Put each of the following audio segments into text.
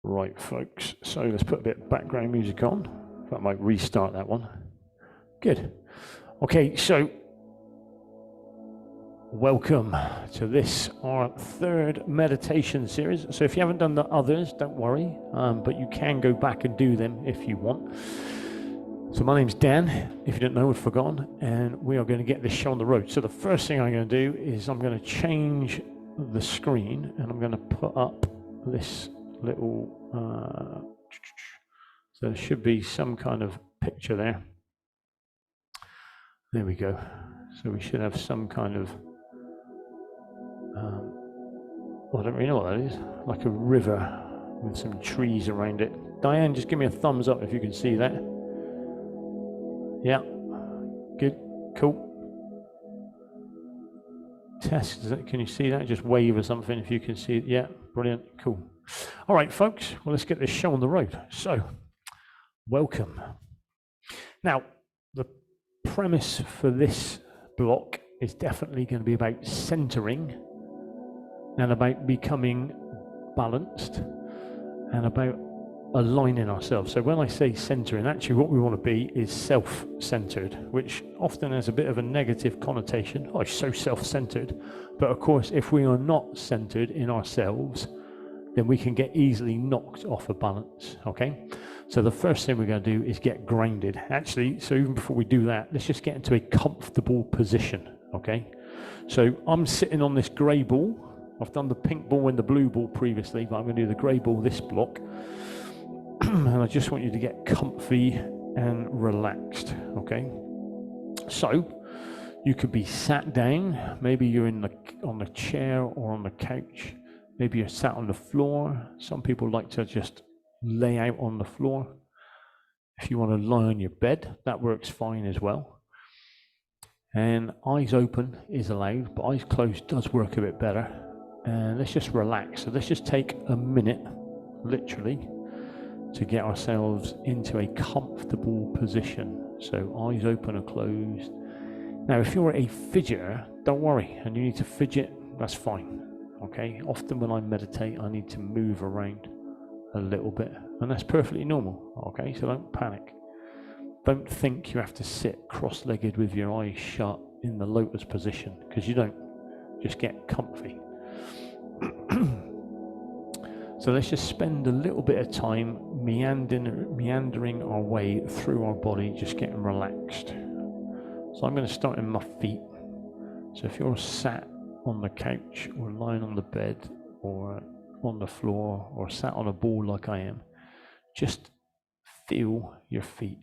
Right, folks, so let's put a bit of background music on. I might restart that one. Good. Okay, so welcome to this, our third meditation series. So if you haven't done the others, don't worry, but you can go back and do them if you want. So my name's Dan, if you didn't know, I'd forgotten, and we are going to get this show on the road. So the first thing I'm going to do is I'm going to change the screen, and I'm going to put up this little, so there should be some kind of picture there. There we go. So we should have some kind of, well, I don't really know what that is, like a river with some trees around it. Diane, just give me a thumbs up if you can see that. Yeah, good, cool. Test, can you see that? Just wave or something if you can see it. Yeah, brilliant, cool. All right, folks, well, let's get this show on the road. So, welcome. Now, the premise for this block is definitely going to be about centering and about becoming balanced and about aligning ourselves. So when I say centering, actually what we want to be is self-centered, which often has a bit of a negative connotation. Oh, it's so self-centered. But of course, if we are not centered in ourselves, then we can get easily knocked off of balance, okay? So the first thing we're going to do is get grounded. Actually, so even before we do that, let's just get into a comfortable position, okay? So I'm sitting on this grey ball. I've done the pink ball and the blue ball previously, but I'm going to do the grey ball this block. And I just want you to get comfy and relaxed, okay? So you could be sat down. Maybe you're on the chair or on the couch. Maybe you're sat on the floor. Some people like to just lay out on the floor. If you want to lie on your bed, that works fine as well. And eyes open is allowed, but eyes closed does work a bit better. And let's just relax. So let's just take a minute, literally, to get ourselves into a comfortable position. So eyes open or closed. Now, if you're a fidgeter, don't worry, and you need to fidget, that's fine. Okay, often when I meditate, I need to move around a little bit, and that's perfectly normal. Okay, so don't panic. Don't think you have to sit cross-legged with your eyes shut in the lotus position, because you don't. Just get comfy. So let's just spend a little bit of time meandering our way through our body, just getting relaxed. So I'm going to start in my feet. So if you're sat on the couch or lying on the bed or on the floor or sat on a ball like I am, just feel your feet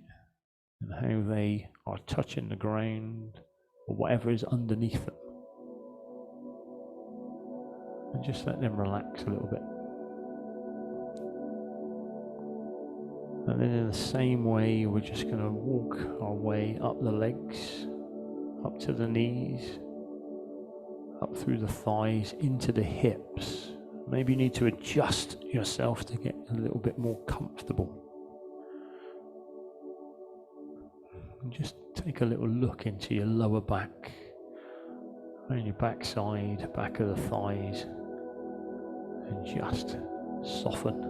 and how they are touching the ground or whatever is underneath them. And just let them relax a little bit. And then in the same way, we're just going to walk our way up the legs, up to the knees, up through the thighs, into the hips. Maybe you need to adjust yourself to get a little bit more comfortable. And just take a little look into your lower back, around your backside, back of the thighs, and just soften.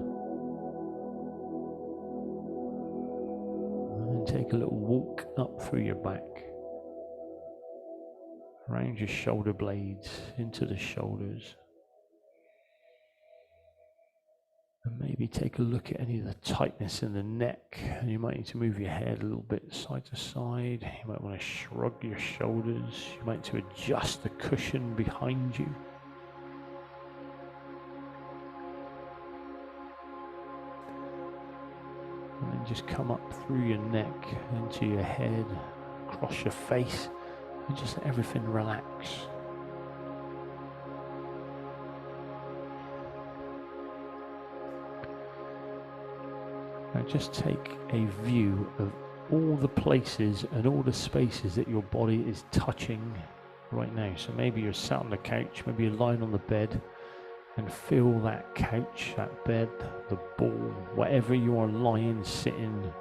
And take a little walk up through your back, around your shoulder blades, into the shoulders. And maybe take a look at any of the tightness in the neck. And you might need to move your head a little bit side to side. You might want to shrug your shoulders. You might need to adjust the cushion behind you. And then just come up through your neck, into your head, across your face, and just let everything relax. Now just take a view of all the places and all the spaces that your body is touching right now. So maybe you're sat on the couch, maybe you're lying on the bed, and feel that couch, that bed, the ball, whatever you are lying, sitting,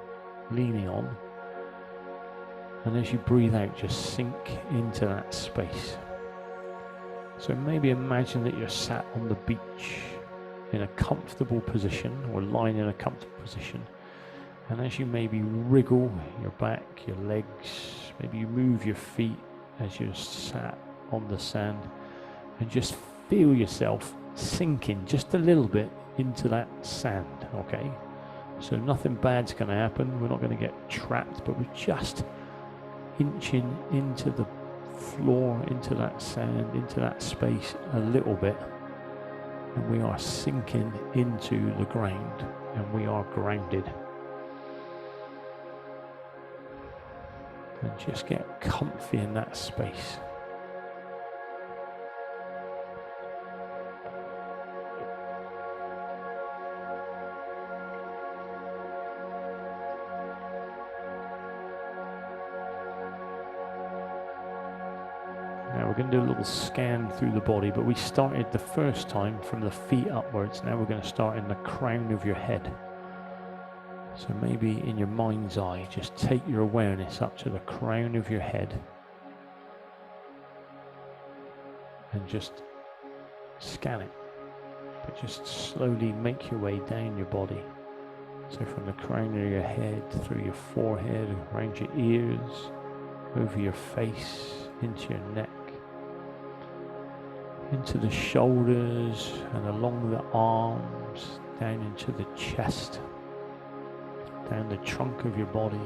leaning on. And as you breathe out, just sink into that space. So maybe imagine that you're sat on the beach in a comfortable position, or lying in a comfortable position. And as you maybe wriggle your back, your legs, maybe you move your feet as you're sat on the sand, and just feel yourself sinking just a little bit into that sand, okay? So nothing bad's going to happen. We're not going to get trapped, but we're just inching into the floor, into that sand, into that space a little bit. And we are sinking into the ground, and we are grounded. And just get comfy in that space. Now we're going to do a little scan through the body, but we started the first time from the feet upwards. Now we're going to start in the crown of your head. So maybe in your mind's eye, just take your awareness up to the crown of your head and just scan it, but just slowly make your way down your body. So from the crown of your head, through your forehead, around your ears, over your face, into your neck, into the shoulders and along the arms, down into the chest, down the trunk of your body,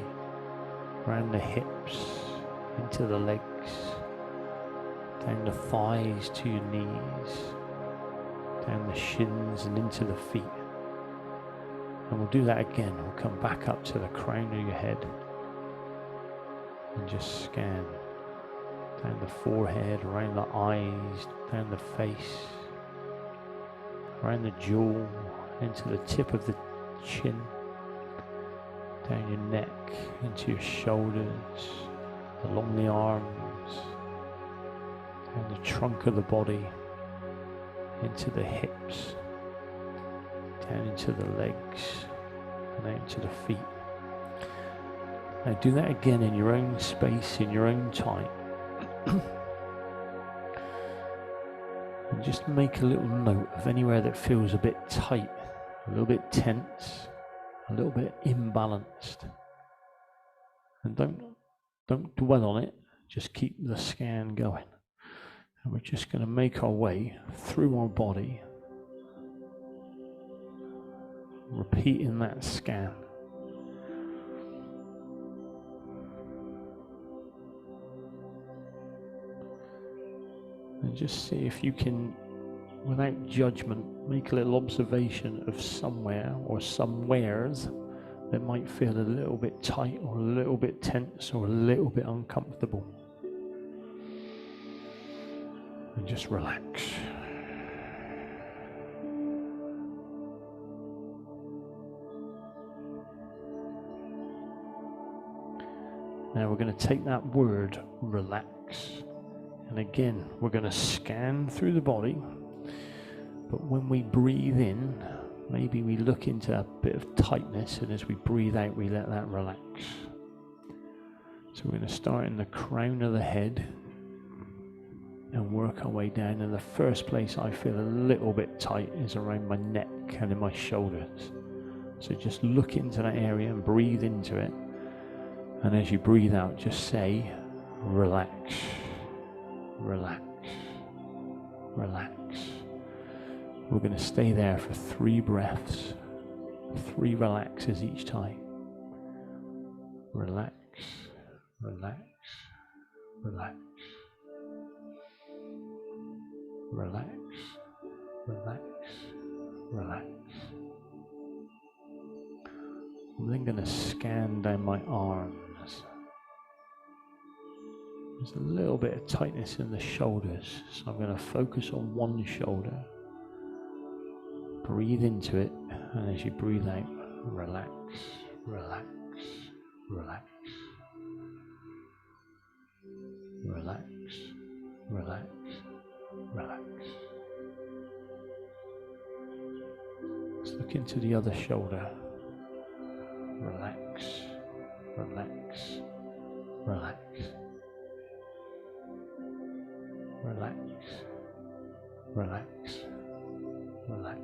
around the hips, into the legs, down the thighs to your knees, down the shins and into the feet. And we'll do that again. We'll come back up to the crown of your head and just scan down the forehead, around the eyes, down the face, around the jaw, into the tip of the chin, down your neck, into your shoulders, along the arms, down the trunk of the body, into the hips, down into the legs, and out into the feet. Now do that again in your own space, in your own time. And just make a little note of anywhere that feels a bit tight, a little bit tense, a little bit imbalanced. And don't dwell on it, just keep the scan going. And we're just going to make our way through our body, repeating that scan. And just see if you can, without judgment, make a little observation of somewhere or somewheres that might feel a little bit tight or a little bit tense or a little bit uncomfortable. And just relax. Now we're going to take that word, relax. And again, we're going to scan through the body, but when we breathe in, maybe we look into a bit of tightness, and as we breathe out, we let that relax. So we're going to start in the crown of the head and work our way down. And the first place I feel a little bit tight is around my neck and in my shoulders. So just look into that area and breathe into it. And as you breathe out, just say, relax. Relax, relax. We're going to stay there for 3 breaths, 3 relaxes each time. Relax, relax, relax, relax, relax, relax. I'm then going to scan down my arms. There's a little bit of tightness in the shoulders, so I'm going to focus on one shoulder. Breathe into it, and as you breathe out, relax, relax, relax, relax, relax, relax. Let's look into the other shoulder. Relax, relax, relax. Relax, relax, relax,